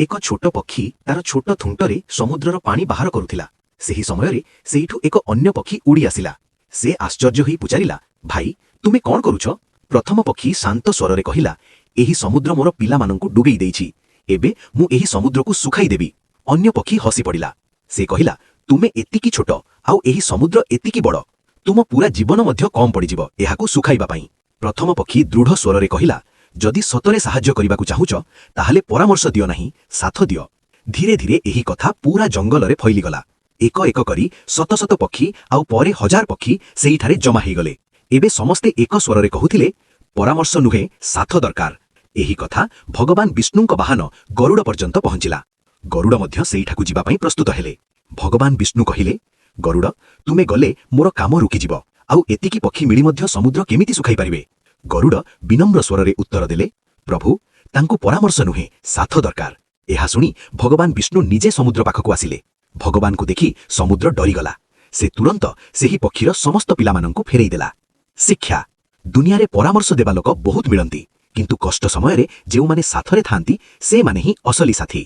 ଏକ ଛୋଟ ପକ୍ଷୀ ତାର ଛୋଟ ଥୁଣ୍ଟରେ ସମୁଦ୍ରର ପାଣି ବାହାର କରୁଥିଲା। ସେହି ସମୟରେ ସେଇଠୁ ଏକ ଅନ୍ୟ ପକ୍ଷୀ ଉଡ଼ି ଆସିଲା। ସେ ଆଶ୍ଚର୍ଯ୍ୟ ହୋଇ ପଚାରିଲା, ଭାଇ, ତୁମେ କ'ଣ କରୁଛ? ପ୍ରଥମ ପକ୍ଷୀ ଶାନ୍ତ ସ୍ୱରରେ କହିଲା, ଏହି ସମୁଦ୍ର ମୋର ପିଲାମାନଙ୍କୁ ଡୁବେଇ ଦେଇଛି। ଏବେ ମୁଁ ଏହି ସମୁଦ୍ରକୁ ଶୁଖାଇ ଦେବି। ଅନ୍ୟ ପକ୍ଷୀ ହସି ପଡ଼ିଲା। ସେ କହିଲା, ତୁମେ ଏତିକି ଛୋଟ, ଆଉ ଏହି ସମୁଦ୍ର ଏତିକି ବଡ଼। ତୁମ ପୂରା ଜୀବନ ମଧ୍ୟ କମ୍ ପଡ଼ିଯିବ ଏହାକୁ ଶୁଖାଇବା ପାଇଁ। ପ୍ରଥମ ପକ୍ଷୀ ଦୃଢ଼ ସ୍ୱରରେ କହିଲା, ଯଦି ସତରେ ସାହାଯ୍ୟ କରିବାକୁ ଚାହୁଁଛ, ତାହେଲେ ପରାମର୍ଶ ଦିଅ ନାହିଁ, ସାଥ ଦିଅ। ଧୀରେ ଧୀରେ ଏହି କଥା ପୂରା ଜଙ୍ଗଲରେ ଫୈଲିଗଲା। ଏକ ଏକ କରି ଶତ ଶତ ପକ୍ଷୀ ଆଉ ପରେ ହଜାର ପକ୍ଷୀ ସେହିଠାରେ ଜମା ହୋଇଗଲେ। ଏବେ ସମସ୍ତେ ଏକ ସ୍ୱରରେ କହୁଥିଲେ, ପରାମର୍ଶ ନୁହେଁ, ସାଥ ଦରକାର। ଏହି କଥା ଭଗବାନ ବିଷ୍ଣୁଙ୍କ ବାହନ ଗରୁଡ଼ ପର୍ଯ୍ୟନ୍ତ ପହଞ୍ଚିଲା। ଗରୁଡ଼ ମଧ୍ୟ ସେଇଠାକୁ ଯିବା ପାଇଁ ପ୍ରସ୍ତୁତ ହେଲେ। ଭଗବାନ ବିଷ୍ଣୁ କହିଲେ, ଗରୁଡ଼, ତୁମେ ଗଲେ ମୋର କାମ ରୁକିଯିବ, ଆଉ ଏତିକି ପକ୍ଷୀ ମିଳି ମଧ୍ୟ ସମୁଦ୍ର କେମିତି ଶୁଖାଇ ପାରିବେ? ଗରୁଡ଼ ବିନମ୍ର ସ୍ୱରରେ ଉତ୍ତର ଦେଲେ, ପ୍ରଭୁ, ତାଙ୍କୁ ପରାମର୍ଶ ନୁହେଁ, ସାଥ ଦରକାର। ଏହା ଶୁଣି ଭଗବାନ ବିଷ୍ଣୁ ନିଜେ ସମୁଦ୍ର ପାଖକୁ ଆସିଲେ। ଭଗବାନଙ୍କୁ ଦେଖି ସମୁଦ୍ର ଡରିଗଲା। ସେ ତୁରନ୍ତ ସେହି ପକ୍ଷୀର ସମସ୍ତ ପିଲାମାନଙ୍କୁ ଫେରାଇ ଦେଲା। ଶିକ୍ଷା, ଦୁନିଆରେ ପରାମର୍ଶ ଦେବା ଲୋକ ବହୁତ ମିଳନ୍ତି, କିନ୍ତୁ କଷ୍ଟ ସମୟରେ ଯେଉଁମାନେ ସାଥରେ ଥାଆନ୍ତି ସେମାନେ ହିଁ ଅସଲି ସାଥୀ।